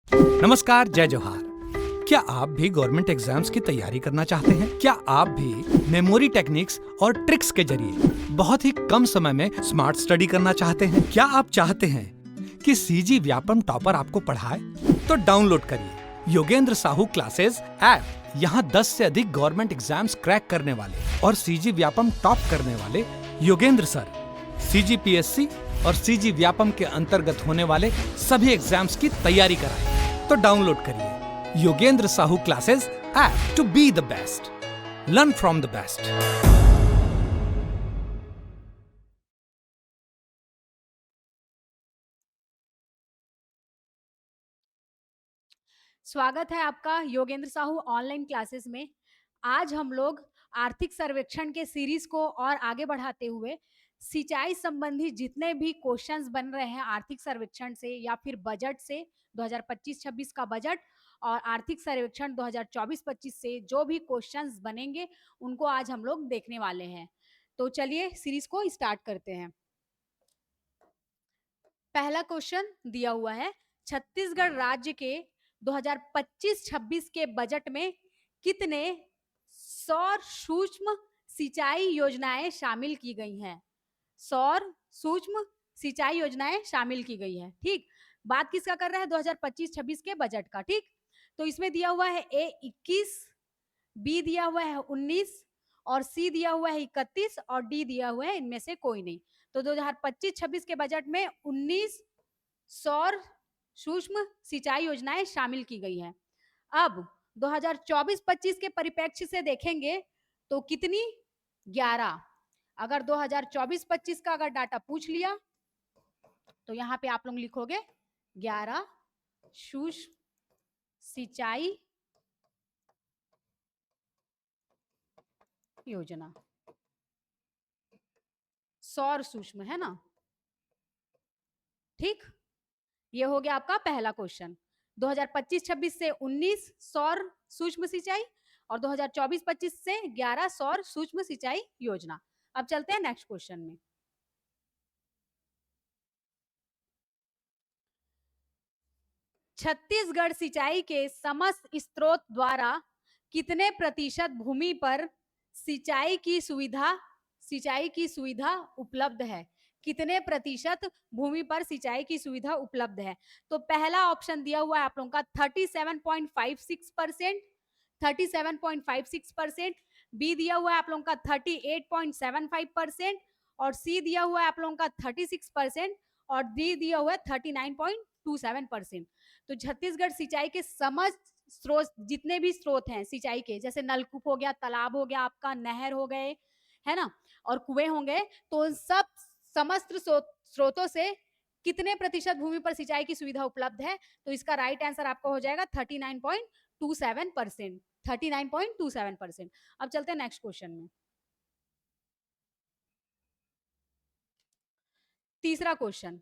नमस्कार, जय जोहार। क्या आप भी गवर्नमेंट एग्जाम्स की तैयारी करना चाहते हैं? क्या आप भी मेमोरी टेक्निक्स और ट्रिक्स के जरिए बहुत ही कम समय में स्मार्ट स्टडी करना चाहते हैं? क्या आप चाहते हैं कि सीजी व्यापम टॉपर आपको पढ़ाए? तो डाउनलोड करिए योगेंद्र साहू क्लासेस ऐप। यहाँ 10 से अधिक गवर्नमेंट एग्जाम्स क्रैक करने वाले और सीजी व्यापम टॉप करने वाले योगेंद्र सर सीजीपीएससी और सीजी व्यापम के अंतर्गत होने वाले सभी एग्जाम्स की तैयारी कराएं। तो डाउनलोड करिए Yogendra Sahu classes app to be the best, learn from the best. स्वागत है आपका योगेंद्र साहू ऑनलाइन क्लासेस में। आज हम लोग आर्थिक सर्वेक्षण के सीरीज को और आगे बढ़ाते हुए सिंचाई संबंधी जितने भी क्वेश्चंस बन रहे हैं आर्थिक सर्वेक्षण से या फिर बजट से 2025-26 का बजट और आर्थिक सर्वेक्षण 2024-25 से जो भी क्वेश्चंस बनेंगे उनको आज हम लोग देखने वाले हैं। तो चलिए सीरीज को स्टार्ट करते हैं। पहला क्वेश्चन दिया हुआ है, छत्तीसगढ़ राज्य के 2025-26 के बजट में कितने सौर सूक्ष्म सिंचाई योजनाएं शामिल की गई हैं? सौर सूक्ष्म सिंचाई योजनाएं शामिल की गई है। ठीक, बात किसका कर रहा है? 2025-26 के बजट का। ठीक, तो इसमें दिया हुआ है ए 21, बी दिया हुआ है 19 और सी दिया हुआ है 31 और डी दिया हुआ है इनमें से कोई नहीं। तो 2025-26 के बजट में 19 सौर सूक्ष्म सिंचाई योजनाएं शामिल की गई हैं। अब 2024-25 के परिप्रेक्ष्य से देखेंगे तो कितनी? 11। अगर 2024-25 का अगर डाटा पूछ लिया तो यहाँ पे आप लोग लिखोगे 11 सूक्ष्म सिंचाई योजना, सौर सूक्ष्म है ना। ठीक, ये हो गया आपका पहला क्वेश्चन। 2025-26 से 19 सौर सूक्ष्म सिंचाई और 2024-25 से 11 सौर सूक्ष्म सिंचाई योजना। अब चलते हैं नेक्स्ट क्वेश्चन में। छत्तीसगढ़ सिंचाई के समस्त स्रोत द्वारा कितने प्रतिशत भूमि पर सिंचाई की सुविधा उपलब्ध है? कितने प्रतिशत भूमि पर सिंचाई की सुविधा उपलब्ध है? तो पहला ऑप्शन दिया हुआ है आप लोगों का 37.56%, 37.56%, बी दिया हुआ है आप लोगों का 38.75% और सी दिया हुआ है आप लोगों का 36% और डी दिया हुआ है 39.27%। तो छत्तीसगढ़ सिंचाई के समस्त स्रोत, जितने भी स्रोत हैं सिंचाई के, जैसे नलकूप हो गया, तालाब हो गया, आपका नहर हो गए, है ना, और कुएं होंगे, तो उन सब समस्त स्रोतों से कितने प्रतिशत भूमि पर सिंचाई की सुविधा उपलब्ध है? तो इसका राइट आंसर आपका हो जाएगा 39.27%। 39.27%। अब चलते हैं नेक्स्ट क्वेश्चन में। तीसरा क्वेश्चन,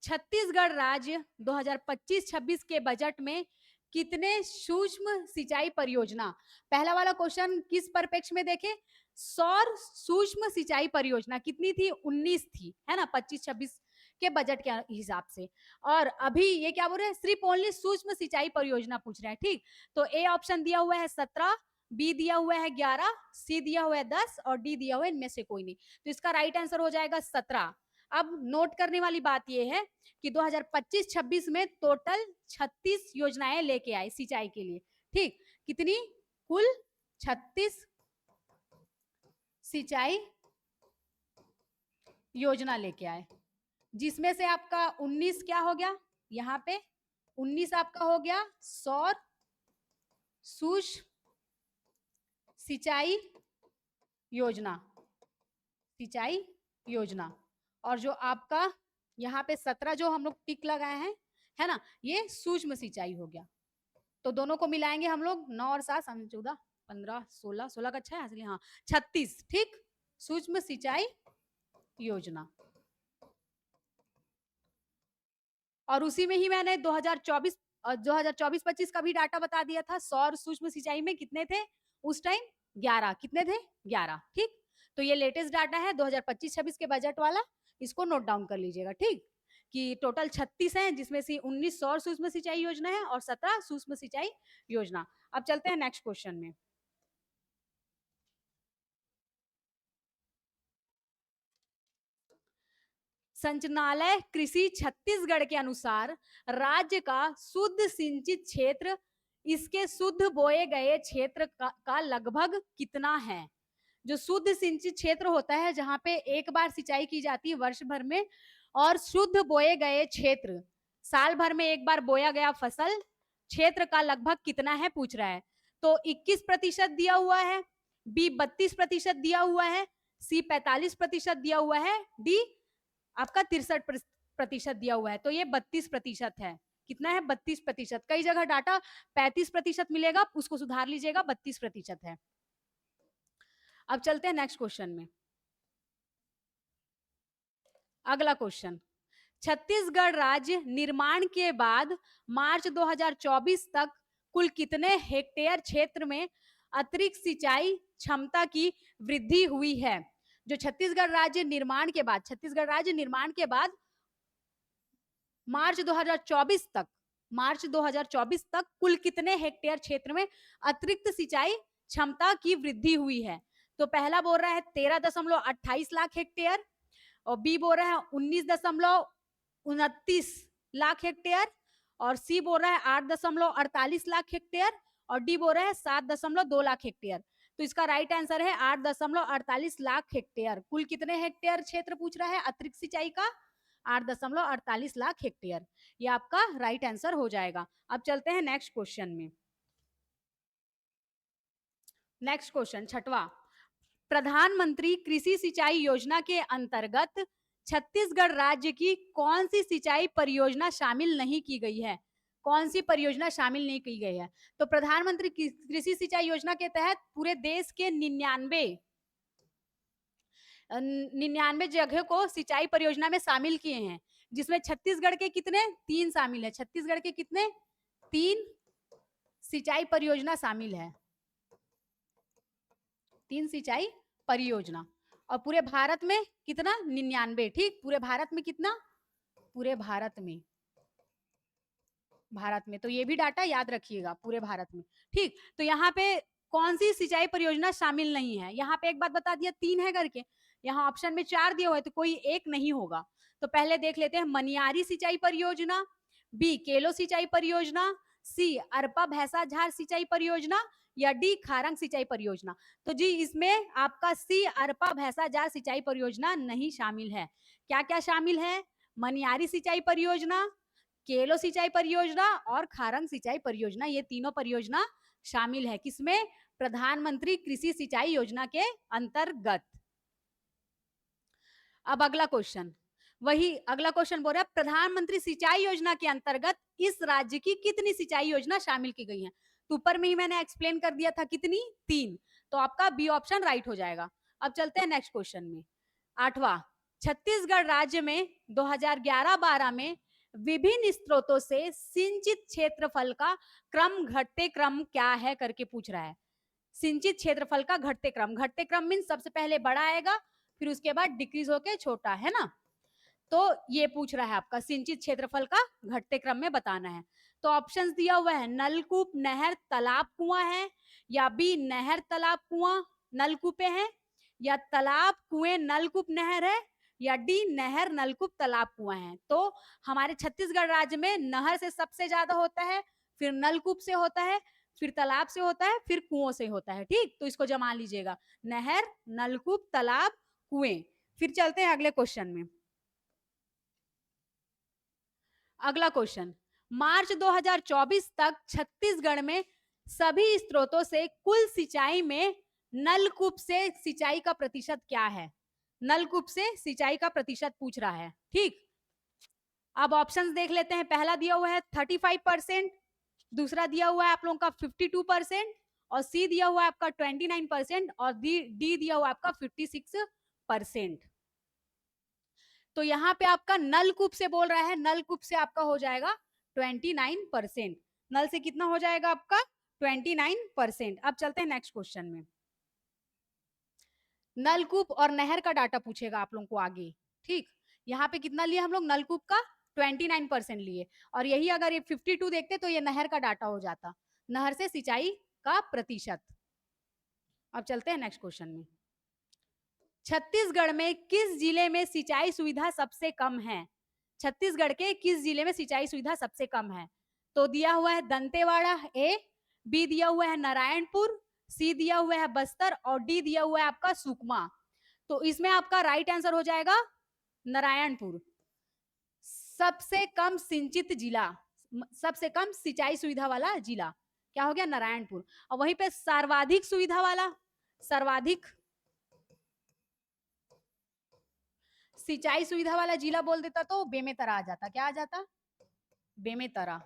छत्तीसगढ़ राज्य 2025-26 के बजट में कितने सूक्ष्म सिंचाई परियोजना, पहला वाला क्वेश्चन किस परिप्रेक्ष्य में देखें? सौर सूक्ष्म सिंचाई परियोजना कितनी थी? 19 थी, है ना, 25-26 के बजट के हिसाब से। और अभी ये क्या बोल रहे हैं? सिर्फ ओनली सूक्ष्म सिंचाई परियोजना पूछ रहे हैं। ठीक, तो ए ऑप्शन दिया हुआ है 17, बी दिया हुआ है 11, सी दिया हुआ है 10 और डी दिया हुआ है इनमें से कोई नहीं। तो इसका राइट आंसर हो जाएगा 17। अब नोट करने वाली बात यह है कि 2025-26 में टोटल 36 योजनाएं लेके आए सिंचाई के लिए। ठीक, कितनी? कुल 36 सिंचाई योजना लेके आए, जिसमें से आपका 19 क्या हो गया? यहाँ पे 19 आपका हो गया सौर सूक्ष्म सिंचाई योजना, सिंचाई योजना। और जो आपका यहाँ पे 17 जो हम लोग टिक लगाए हैं, है ना, ये सूक्ष्म सिंचाई हो गया। तो दोनों को मिलाएंगे हम लोग, 9 और 7 14 15 16, 16 का अच्छा है असली, हाँ 36। ठीक, सूक्ष्म सिंचाई योजना। और उसी में ही मैंने 2024-25 का भी डाटा बता दिया था। सौर सूक्ष्म सिंचाई में कितने थे उस टाइम? 11। कितने थे? 11। ठीक, तो ये लेटेस्ट डाटा है 2025-26 के बजट वाला, इसको नोट डाउन कर लीजिएगा। ठीक, कि टोटल 36 हैं, जिसमें से 19 सौर सूक्ष्म सिंचाई योजना है और 17 सूक्ष्म सिंचाई योजना। अब चलते हैं नेक्स्ट क्वेश्चन में। संचालनालय कृषि छत्तीसगढ़ के अनुसार राज्य का शुद्ध सिंचित क्षेत्र इसके शुद्ध बोए गए क्षेत्र का लगभग कितना है? जो शुद्ध सिंचित क्षेत्र होता है, जहां पे एक बार सिंचाई की जाती है वर्ष भर में, और शुद्ध बोए गए क्षेत्र, साल भर में एक बार बोया गया फसल क्षेत्र का लगभग कितना है पूछ रहा है। तो 21% दिया हुआ है, बी 32% दिया हुआ है, सी 45% दिया हुआ है, डी आपका 63% दिया हुआ है। तो ये 32% है। कितना है? 32%। कई जगह डाटा 35% मिलेगा, उसको सुधार लीजिएगा, 32% है। अब चलते हैं नेक्स्ट क्वेश्चन में। अगला क्वेश्चन, छत्तीसगढ़ राज्य निर्माण के बाद मार्च 2024 तक कुल कितने हेक्टेयर क्षेत्र में अतिरिक्त सिंचाई क्षमता की वृद्धि हुई है? जो छत्तीसगढ़ राज्य निर्माण के बाद, छत्तीसगढ़ राज्य निर्माण के बाद मार्च 2024 तक कुल कितने हेक्टेयर क्षेत्र में अतिरिक्त सिंचाई क्षमता की वृद्धि हुई है? तो पहला बोल रहा है 13.28 लाख हेक्टेयर, और बी बोल रहा है 19.29 लाख हेक्टेयर, और सी बोल रहा है 8.48 लाख हेक्टेयर, और डी बोल रहा है 7.2 लाख हेक्टेयर। तो इसका राइट आंसर है 8.48 लाख हेक्टेयर। कुल कितने हेक्टेयर क्षेत्र पूछ रहा है अतिरिक्त सिंचाई का? 8.48 लाख हेक्टेयर। ये आपका राइट आंसर हो जाएगा। अब चलते हैं नेक्स्ट क्वेश्चन में। नेक्स्ट क्वेश्चन छठवां, प्रधानमंत्री कृषि सिंचाई योजना के अंतर्गत छत्तीसगढ़ राज्य की कौन सी सिंचाई परियोजना शामिल नहीं की गई है? कौन सी परियोजना शामिल नहीं की गई है? तो प्रधानमंत्री कृषि सिंचाई योजना के तहत पूरे देश के 99 जगह को सिंचाई परियोजना में शामिल किए हैं, जिसमें छत्तीसगढ़ के कितने? 3 शामिल है। छत्तीसगढ़ के कितने? 3 सिंचाई परियोजना शामिल है। 3 सिंचाई परियोजना। और पूरे भारत में कितना? 99। ठीक, पूरे भारत में कितना? पूरे भारत में, तो ये भी डाटा याद रखिएगा, पूरे भारत में। ठीक, तो यहाँ पे कौन सी सिंचाई परियोजना शामिल नहीं है? यहाँ पे एक बात बता दिया 3 है करके, यहाँ ऑप्शन में 4 दिए हुए, तो कोई एक नहीं होगा। तो पहले देख लेते हैं, मनियारी सिंचाई परियोजना, बी केलो सिंचाई परियोजना, सी अरपा भैंसा झार सिंचाई परियोजना, या डी खारंग सिंचाई परियोजना। तो जी इसमें आपका सी अरपा भैंसा झार सिंचाई परियोजना नहीं शामिल है। क्या क्या शामिल है? मनियारी सिंचाई परियोजना, केलो सिंचाई परियोजना और खारंग सिंचाई परियोजना। ये तीनों परियोजना शामिल है किसमें? प्रधानमंत्री कृषि सिंचाई योजना के अंतर्गत। अब अगला क्वेश्चन, वही अगला क्वेश्चन बोल रहा है प्रधानमंत्री सिंचाई योजना के अंतर्गत इस राज्य की कितनी सिंचाई योजना शामिल की गई है? तो ऊपर में ही मैंने एक्सप्लेन कर दिया था, कितनी? 3। तो आपका बी ऑप्शन राइट हो जाएगा। अब चलते हैं नेक्स्ट क्वेश्चन में। 8वां, छत्तीसगढ़ राज्य में 2011-12 में विभिन्न स्रोतों से सिंचित क्षेत्रफल का क्रम घटते क्रम क्या है करके पूछ रहा है। सिंचित क्षेत्रफल का घटते क्रम मीन सबसे पहले बड़ा आएगा, फिर उसके बाद डिक्रीज होके छोटा, है ना? तो ये पूछ रहा है आपका सिंचित क्षेत्रफल का घटते क्रम में बताना है। तो ऑप्शंस दिया हुआ है, नलकूप, नहर, तालाब, कुआं है, या बी नहर, तालाब, कुआं, नलकूपे हैं, या तालाब, कुएं, नलकूप, नहर है, या डी नहर, नलकूप, तालाब, कुआं है। तो हमारे छत्तीसगढ़ राज्य में नहर से सबसे ज्यादा होता है, फिर नलकूप से होता है, फिर तालाब से होता है, फिर कुओं से होता है। ठीक, तो इसको जमा लीजिएगा, नहर, नलकूप, तालाब, कुएं। फिर चलते हैं अगले क्वेश्चन में। अगला क्वेश्चन, मार्च 2024 तक छत्तीसगढ़ में सभी स्रोतों से कुल सिंचाई में नलकूप से सिंचाई का प्रतिशत क्या है? नलकूप से सिंचाई का प्रतिशत पूछ रहा है। ठीक, अब ऑप्शंस देख लेते हैं। पहला दिया हुआ है 35%, दूसरा दिया हुआ है आप लोगों का 52%, और सी दिया हुआ है आपका 29%, और डी दिया हुआ है आपका 56%। तो यहाँ पे आपका नलकूप से बोल रहा है, नलकूप से आपका हो जाएगा 29%। नल से कितना हो जाएगा आपका? 29%। अब चलते हैं नेक्स्ट क्वेश्चन में। नलकूप और नहर का डाटा पूछेगा आप लोगों को आगे। ठीक, यहाँ पे कितना लिया हम लोग नलकूप का? 29% लिए, और यही अगर ये 52 देखते तो ये नहर का डाटा हो जाता, नहर से सिंचाई का प्रतिशत। अब चलते हैं नेक्स्ट क्वेश्चन में। छत्तीसगढ़ में किस जिले में सिंचाई सुविधा सबसे कम है? छत्तीसगढ़ के किस जिले में सिंचाई सुविधा सबसे कम है? तो दिया हुआ है दंतेवाड़ा ए, बी दिया हुआ है नारायणपुर, सी दिया हुआ है बस्तर और डी दिया हुआ है आपका सुकमा। तो इसमें आपका राइट आंसर हो जाएगा नारायणपुर। सबसे कम सिंचित जिला, सबसे कम सिंचाई सुविधा वाला जिला क्या हो गया? नारायणपुर। और वहीं पे सर्वाधिक सुविधा वाला, सर्वाधिक सिंचाई सुविधा वाला जिला बोल देता तो बेमेतरा आ जाता। क्या आ जाता? बेमेतरा।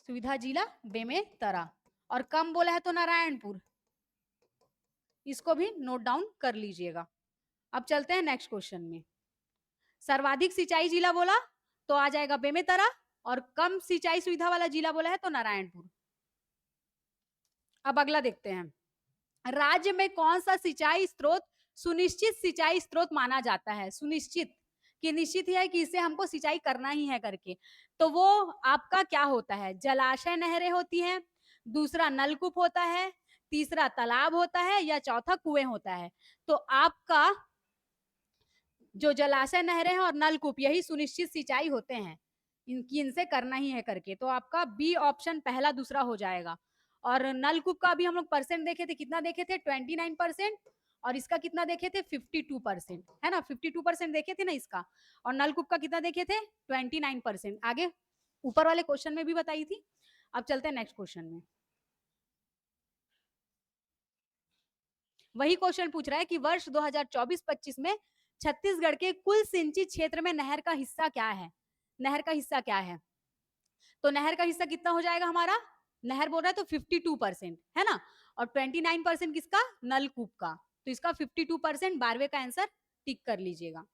सुविधा जिला बेमेतरा। और कम बोला है तो नारायणपुर, इसको भी नोट डाउन कर लीजिएगा। अब चलते हैं नेक्स्ट क्वेश्चन में। सर्वाधिक सिंचाई जिला बोला तो आ जाएगा बेमेतरा, और कम सिंचाई सुविधा वाला जिला बोला है तो नारायणपुर। अब अगला देखते हैं। राज्य में कौन सा सिंचाई स्रोत सुनिश्चित सिंचाई स्रोत माना जाता है? सुनिश्चित कि निश्चित ही है कि इससे हमको सिंचाई करना ही है करके, तो वो आपका क्या होता है? जलाशय नहरें होती हैं, दूसरा नलकूप होता है, तीसरा तालाब होता है, या चौथा कुएं होता है। तो आपका जो जलाशय नहरें हैं और नलकूप यही सुनिश्चित सिंचाई होते हैं, इनसे करना ही है करके, तो आपका बी ऑप्शन पहला दूसरा हो जाएगा। और नलकूप का भी हम लोग परसेंट देखे थे, कितना देखे थे? 29%, और इसका कितना देखे थे? 52%, है ना? 52% देखे थे ना इसका, और नलकूप का कितना देखे थे? 29%। आगे ऊपर वाले क्वेश्चन में भी बताई थी। अब चलते हैं नेक्स्ट क्वेश्चन में। वही क्वेश्चन पूछ रहा है कि वर्ष 2024-25 में छत्तीसगढ़ के कुल सिंचित क्षेत्र में नहर का हिस्सा क्या है? नहर का हिस्सा क्या है? तो नहर का हिस्सा कितना हो जाएगा हमारा? नहर बोल रहा है तो 52%, है ना? और 29% किसका? नलकूप का। तो इसका 52%, 12वें का आंसर टिक कर लीजिएगा।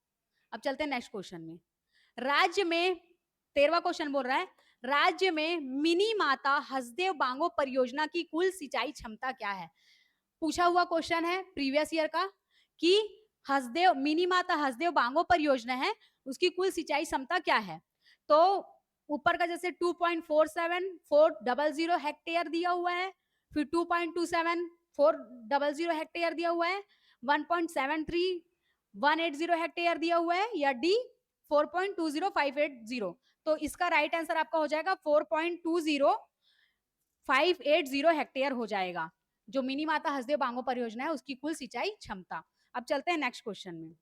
अब चलते हैं नेक्स्ट क्वेश्चन में। राज्य में 13वां क्वेश्चन बोल रहा है, राज्य में मिनी माता हसदेव बांगो परियोजना की कुल सिंचाई क्षमता क्या है? पूछा हुआ क्वेश्चन है प्रीवियस ईयर का कि हसदेव मिनी माता हसदेव बांगो परियोजना है, उसकी कुल सिंचाई क्षमता क्या है? तो ऊपर का जैसे 2.47400 हेक्टेयर दिया हुआ है, फिर 2.27400 हेक्टेयर दिया हुआ है, 1.73180 हेक्टेयर दिया हुआ है, या डी 4.20580। तो इसका राइट आंसर आपका हो जाएगा 4.20580 हेक्टेयर हो जाएगा, जो मिनी माता हसदेव बांगो परियोजना है उसकी कुल सिंचाई क्षमता। अब चलते हैं नेक्स्ट क्वेश्चन में।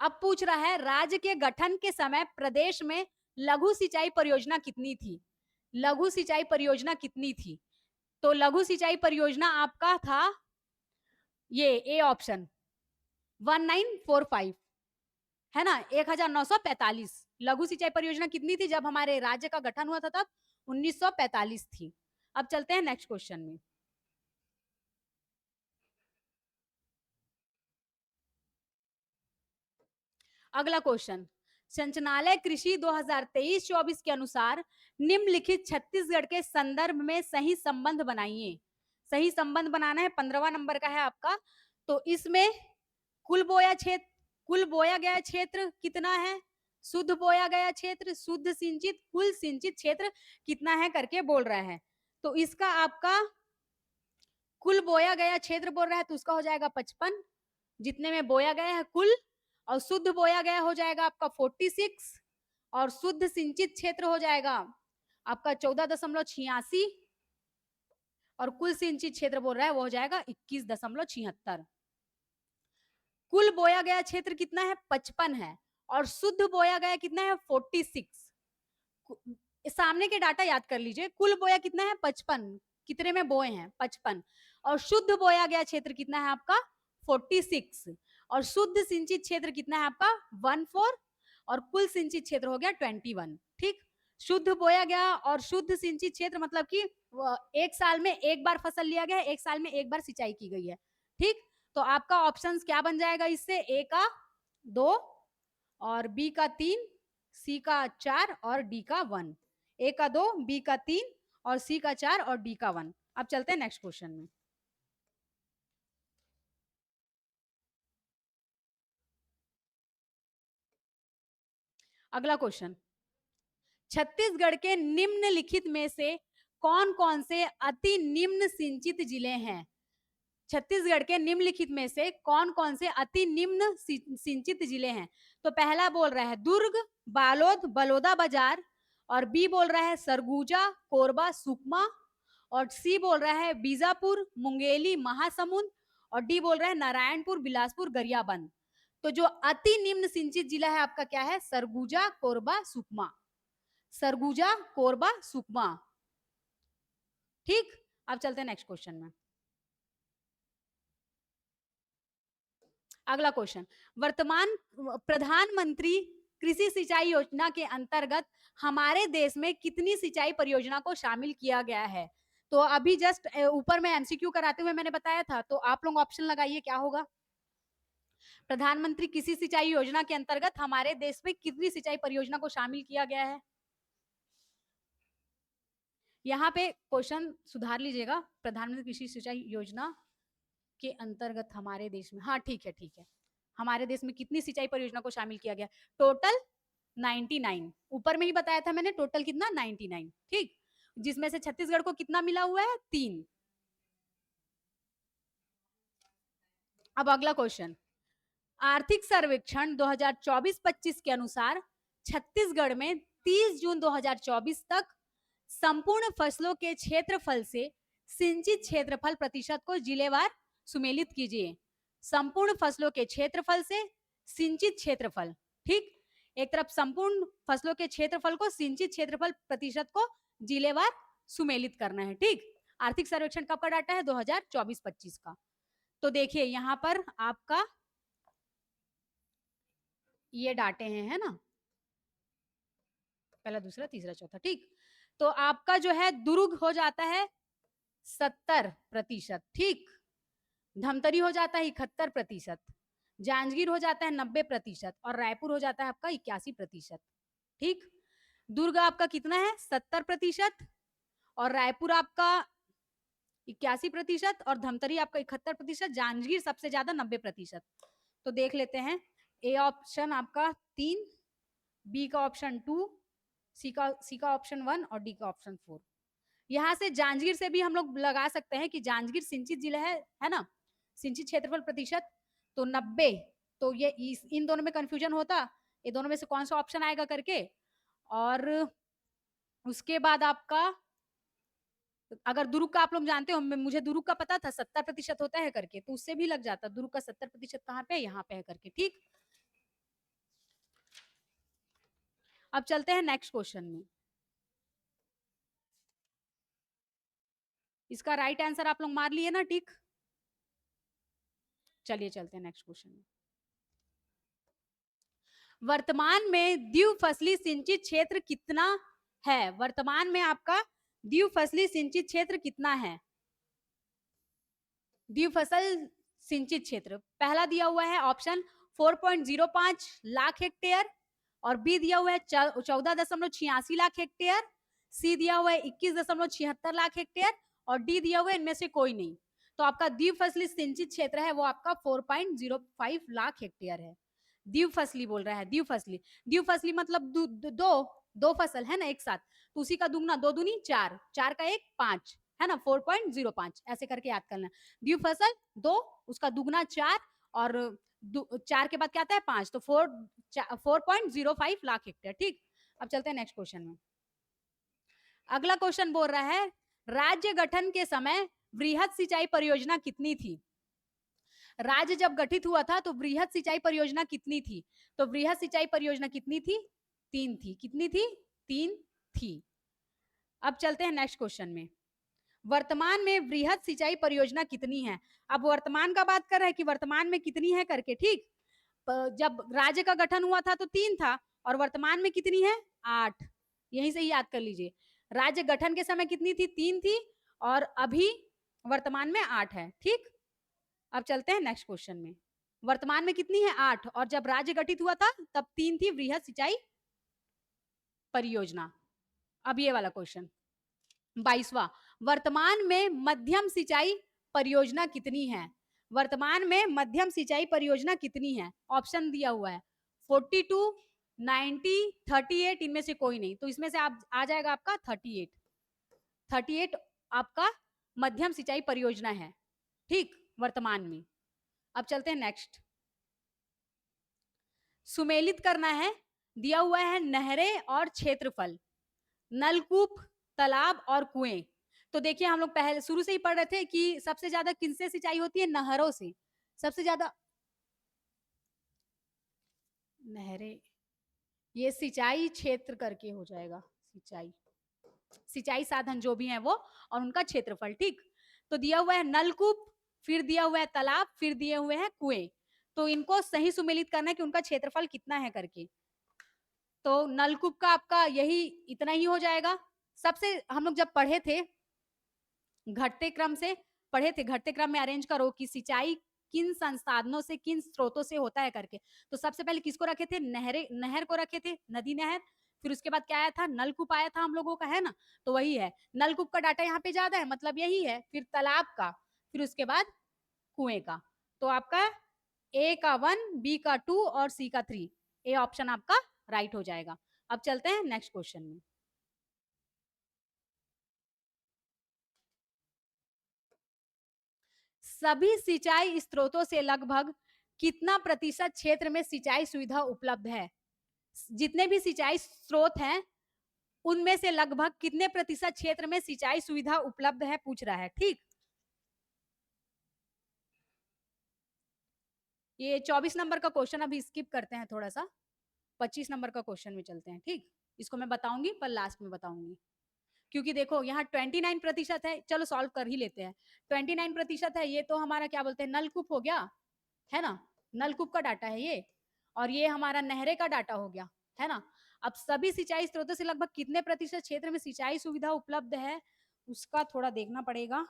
अब पूछ रहा है राज्य के गठन के समय प्रदेश में लघु सिंचाई परियोजना कितनी थी? लघु सिंचाई परियोजना कितनी थी? तो लघु सिंचाई परियोजना आपका था ये ए ऑप्शन 1945, है ना? 1945 लघु सिंचाई परियोजना कितनी थी जब हमारे राज्य का गठन हुआ था? तब 1945 थी। अब चलते हैं नेक्स्ट क्वेश्चन में। अगला क्वेश्चन, संचालनालय कृषि 2023-24 के अनुसार निम्नलिखित छत्तीसगढ़ के संदर्भ में सही संबंध बनाइए। सही संबंध बनाना है, 15वां नंबर का है आपका। तो इसमें कुल बोया गया क्षेत्र कितना है, शुद्ध बोया गया क्षेत्र, शुद्ध सिंचित, कुल सिंचित क्षेत्र कितना है करके बोल रहा है। तो इसका आपका कुल बोया गया क्षेत्र बोल रहा है तो उसका हो जाएगा 55, जितने में बोया गया है कुल, और शुद्ध बोया गया हो जाएगा आपका 46, और शुद्ध सिंचित क्षेत्र हो जाएगा आपका 14.86, और कुल सिंचित क्षेत्र बोल रहा है वो हो जाएगा 21.76। कुल बोया गया क्षेत्र कितना है? 55 है, और शुद्ध बोया गया कितना है? 46। सामने के डाटा याद कर लीजिए, कुल बोया कितना है? 55, कितने में बोए हैं? 55, और शुद्ध बोया गया क्षेत्र कितना है आपका? 46, और शुद्ध सिंचित क्षेत्र कितना है आपका? 14, और कुल सिंचित क्षेत्र हो गया 21। ठीक, शुद्ध बोया गया और शुद्ध सिंचित क्षेत्र मतलब कि एक साल में एक बार फसल लिया गया है, एक साल में एक बार सिंचाई की गई है। ठीक, तो आपका ऑप्शंस क्या बन जाएगा इससे? ए का 2, और बी का 3, सी का 4 और डी का 1। ए का 2, बी का 3 और सी का 4 और डी का 1। अब चलते हैं नेक्स्ट क्वेश्चन में। अगला क्वेश्चन, छत्तीसगढ़ के निम्नलिखित में से कौन कौन से अति निम्न सिंचित जिले हैं? छत्तीसगढ़ के निम्नलिखित में से कौन कौन से अति निम्न सिंचित जिले हैं? तो पहला बोल रहा है दुर्ग, बालोद, बलौदाबाजार, और बी बोल रहा है सरगुजा, कोरबा, सुकमा, और सी बोल रहा है बीजापुर, मुंगेली, महासमुंद, और डी बोल रहा है नारायणपुर, बिलासपुर, गरियाबंद। तो जो अति निम्न सिंचित जिला है आपका क्या है? सरगुजा, कोरबा, सुकमा। सरगुजा, कोरबा, सुकमा। ठीक, अब चलते हैं नेक्स्ट क्वेश्चन में। अगला क्वेश्चन, वर्तमान प्रधानमंत्री कृषि सिंचाई योजना के अंतर्गत हमारे देश में कितनी सिंचाई परियोजना को शामिल किया गया है? तो अभी जस्ट ऊपर में एमसीक्यू कराते हुए मैंने बताया था, तो आप लोग ऑप्शन लगाइए क्या होगा। प्रधानमंत्री कृषि सिंचाई योजना के अंतर्गत हमारे देश में कितनी सिंचाई परियोजना को शामिल किया गया है? यहाँ पे क्वेश्चन सुधार लीजिएगा, प्रधानमंत्री कृषि सिंचाई योजना के अंतर्गत हमारे देश में, हाँ ठीक है ठीक है, हमारे देश में कितनी सिंचाई परियोजना को शामिल किया गया? टोटल 99। ऊपर में ही बताया था मैंने, टोटल कितना? 99। ठीक, जिसमें से छत्तीसगढ़ को कितना मिला हुआ है? 3। अब अगला क्वेश्चन, आर्थिक सर्वेक्षण 2024-25 के अनुसार छत्तीसगढ़ में 30 जून 2024 तक संपूर्ण फसलों के क्षेत्रफल से सिंचित क्षेत्रफल प्रतिशत को जिलेवार सुमेलित कीजिए। संपूर्ण फसलों के क्षेत्रफल से सिंचित क्षेत्रफल, ठीक, एक तरफ संपूर्ण फसलों के क्षेत्रफल को सिंचित क्षेत्रफल प्रतिशत को जिलेवार सुमेलित करना है। ठीक, आर्थिक सर्वेक्षण कब का डाटा है? 2024-25 का। तो देखिए यहाँ पर आपका ये डाटे हैं, है ना, पहला, दूसरा, तीसरा, चौथा। ठीक, तो आपका जो है दुर्ग हो जाता है 70%, ठीक, धमतरी हो जाता है 71%, जांजगीर हो जाता है 90%, और रायपुर हो जाता है आपका 81%। ठीक, दुर्ग आपका कितना है? 70%, और रायपुर आपका 81%, और धमतरी आपका 71%, जांजगीर सबसे ज्यादा 90%। तो देख लेते हैं, ए ऑप्शन आपका 3, बी का ऑप्शन 2, सी का ऑप्शन 1, और डी का ऑप्शन 4। यहाँ से जांजगीर से भी हम लोग लगा सकते हैं कि जांजगीर सिंचित जिला है ना, सिंचित क्षेत्रफल प्रतिशत तो 90। तो ये इन दोनों में कंफ्यूजन होता, ये दोनों में से कौन सा ऑप्शन आएगा करके। और उसके बाद आपका, अगर दुर्ग का आप लोग जानते हो, मुझे दुर्ग का पता था 70% होता है करके, तो उससे भी लग जाता दुर्ग का 70% कहाँ पे है? यहाँ पे है करके। ठीक, अब चलते हैं नेक्स्ट क्वेश्चन में। इसका राइट आंसर आप लोग मार लिए ना, ठीक। चलिए चलते हैं नेक्स्ट क्वेश्चन में। वर्तमान में द्विफसली सिंचित क्षेत्र कितना है? वर्तमान में आपका द्विफसली सिंचित क्षेत्र कितना है? द्विफसल सिंचित क्षेत्र पहला दिया हुआ है ऑप्शन 4.05 लाख हेक्टेयर, और बी दिया हुआ है 14.86 लाख हेक्टेयर, सी दिया हुआ है 21.76 लाख हेक्टेयर, और डी दिया हुआ है इनमें से कोई नहीं। तो आपका द्विफसली सिंचित क्षेत्र है वो आपका 4.05 लाख हेक्टेयर है। द्विफसली बोल रहा है, द्विफसली, द्विफसली मतलब दो फसल है ना एक साथ, तो उसी का दुगना, 2 दूनी 4, 4 का 1 5, है ना, 4.05 ऐसे करके याद करना। द्विफसल 2, उसका दुगना 4, और 4 के बाद क्या आता है 5, तो 4.05 लाख हेक्टेयर। ठीक, अब चलते हैं नेक्स्ट क्वेश्चन में। अगला क्वेश्चन बोल रहा है राज्य गठन के समय वृहद सिंचाई परियोजना कितनी थी? राज्य जब गठित हुआ था तो वृहद सिंचाई परियोजना कितनी थी? तो वृहद सिंचाई परियोजना कितनी थी? 3 थी। कितनी थी? 3 थी। अब चलते हैं नेक्स्ट क्वेश्चन में। वर्तमान में वृहद सिंचाई परियोजना कितनी है? अब वर्तमान का बात कर रहे हैं कि वर्तमान में कितनी है करके। ठीक, जब राज्य का गठन हुआ था तो 3 था, और वर्तमान में कितनी है? 8। यहीं से ही याद कर लीजिए, राज्य गठन के समय कितनी थी? 3 थी, और अभी वर्तमान में 8 है। ठीक, अब चलते हैं नेक्स्ट क्वेश्चन में। वर्तमान में कितनी है? 8, और जब राज्य गठित हुआ था तब 3 थी वृहद सिंचाई परियोजना। अब ये वाला क्वेश्चन 22वां, वर्तमान में मध्यम सिंचाई परियोजना कितनी है? वर्तमान में मध्यम सिंचाई परियोजना कितनी है? ऑप्शन दिया हुआ है 42, 90, 38 इनमें से कोई नहीं, तो इसमें से आप आ जाएगा आपका 38। 38 आपका मध्यम सिंचाई परियोजना है, ठीक, वर्तमान में। अब चलते हैं नेक्स्ट। सुमेलित करना है, दिया हुआ है नहरें और क्षेत्रफल, नलकूप, तालाब और कुएं। तो देखिए हम लोग पहले शुरू से ही पढ़ रहे थे कि सबसे ज्यादा किनसे सिंचाई होती है, नहरों से। सबसे ज्यादा नहरें, ये सिंचाई क्षेत्र करके हो जाएगा, सिंचाई, सिंचाई साधन जो भी हैं वो और उनका क्षेत्रफल, ठीक। तो दिया हुआ है नलकूप, फिर दिया हुआ है तालाब, फिर दिए हुए हैं कुएं। तो इनको सही सुमेलित करना है कि उनका क्षेत्रफल कितना है करके। तो नलकूप का आपका यही इतना ही हो जाएगा। सबसे हम लोग जब पढ़े थे घटते क्रम से पढ़े थे, घटते क्रम में अरेंज करो कि सिंचाई किन संसाधनों से, किन स्रोतों से होता है करके। तो सबसे पहले किसको रखे थे, नहर को रखे थे, नदी नहर। फिर उसके बाद क्या आया था, नलकूप आया था हम लोगों का, है ना। तो वही है, नलकूप का डाटा यहाँ पे ज्यादा है, मतलब यही है। फिर तालाब का, फिर उसके बाद कुएं का। तो आपका ए का 1, बी का 2 और सी का 3, ए ऑप्शन आपका राइट हो जाएगा। अब चलते हैं नेक्स्ट क्वेश्चन में। सभी सिंचाई स्रोतों से लगभग कितना प्रतिशत क्षेत्र में सिंचाई सुविधा उपलब्ध है। जितने भी सिंचाई स्रोत हैं उनमें से लगभग कितने प्रतिशत क्षेत्र में सिंचाई सुविधा उपलब्ध है, पूछ रहा है, ठीक। ये 24 नंबर का क्वेश्चन अभी स्किप करते हैं थोड़ा सा, 25 नंबर का क्वेश्चन में चलते हैं, ठीक। इसको मैं बताऊंगी पर लास्ट में बताऊंगी, क्योंकि देखो यहाँ 29% है, चलो सॉल्व कर ही लेते हैं। 29% है, ये तो हमारा क्या बोलते हैं, नलकूप हो गया, है ना। नलकूप का डाटा है ये, और ये हमारा नहरे का डाटा हो गया, है ना। अब सभी सिंचाई स्रोतों से लगभग कितने प्रतिशत क्षेत्र में सिंचाई सुविधा उपलब्ध है, उसका थोड़ा देखना पड़ेगा।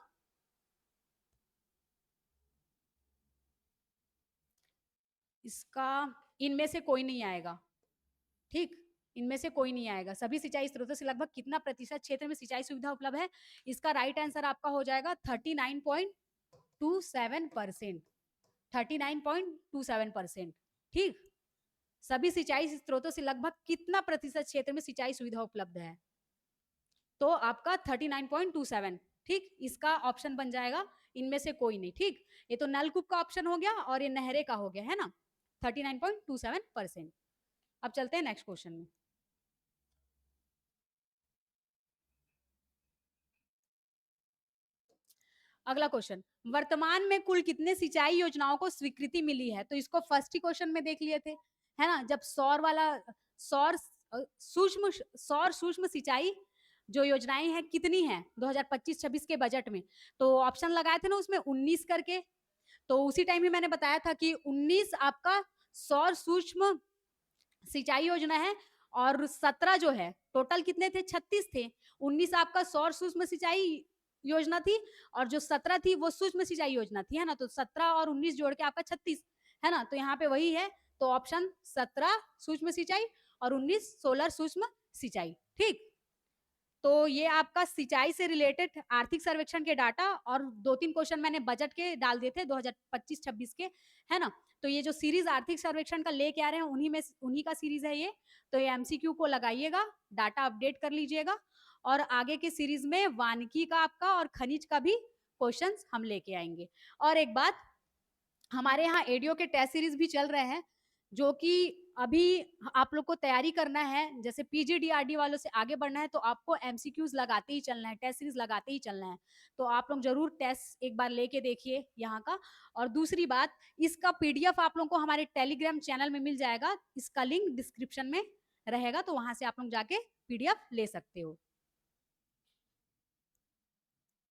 इसका इनमें से कोई नहीं आएगा, ठीक, इनमें से कोई नहीं आएगा। सभी सिंचाई स्रोतों से लगभग कितना प्रतिशत क्षेत्र में सिंचाई सुविधा उपलब्ध है, इसका राइट आंसर आपका हो जाएगा 39.27%। 39.27%, ठीक। सभी सिंचाई स्रोतों से लगभग कितना प्रतिशत क्षेत्र में सिंचाई सुविधा उपलब्ध है, तो आपका 39.27, ठीक। इसका ऑप्शन बन जाएगा इनमें से कोई नहीं, ठीक। ये तो नलकूप का ऑप्शन हो गया और ये नहरे का हो गया, है ना, 39.27%। अब चलते हैं नेक्स्ट क्वेश्चन में। अगला क्वेश्चन, वर्तमान में कुल कितने सिंचाई योजनाओं को स्वीकृति मिली है। तो इसको फर्स्ट ही क्वेश्चन में देख लिए थे, है ना, जब सौर वाला, सौर सूक्ष्म सिंचाई जो योजनाएं हैं कितनी हैं 2025-26 के बजट में, तो ऑप्शन लगाए थे ना उसमें 19 करके। तो उसी टाइम ही मैंने बताया था कि 19 आपका सौर सूक्ष्म सिंचाई योजना है, और 17 जो है, टोटल कितने थे, 36 थे। 19 आपका सौर सूक्ष्म सिंचाई योजना थी, और जो 17 थी वो सूक्ष्म सिंचाई योजना थी, है ना। तो 17 और 19 जोड़ के आपका 36, है ना। तो यहाँ पे वही है, तो ऑप्शन 17 सूक्ष्म सिंचाई और 19 सोलर सूक्ष्म सिंचाई, ठीक। तो ये आपका सिंचाई से रिलेटेड आर्थिक सर्वेक्षण के डाटा, और 2-3 क्वेश्चन मैंने बजट के डाल दिए थे 2025-26 के, है ना। तो ये जो सीरीज आर्थिक सर्वेक्षण का लेके आ रहे हैं उन्हीं का सीरीज है ये। तो ये एमसीक्यू को लगाइएगा, डाटा अपडेट कर लीजिएगा, और आगे के सीरीज में वानिकी का आपका और खनिज का भी क्वेश्चंस हम लेके आएंगे। और एक बात, हमारे यहाँ एडीओ के टेस्ट सीरीज भी चल रहे हैं, जो कि अभी आप लोग को तैयारी करना है, जैसे पीजीडीआरडी वालों से आगे बढ़ना है, तो आपको एमसीक्यूज लगाते ही चलना है, टेस्ट सीरीज लगाते ही चलना है। तो आप लोग जरूर टेस्ट एक बार लेके देखिए यहाँ का। और दूसरी बात, इसका पीडीएफ आप लोग को हमारे टेलीग्राम चैनल में मिल जाएगा, इसका लिंक डिस्क्रिप्शन में रहेगा, तो वहां से आप लोग जाके पीडीएफ ले सकते हो।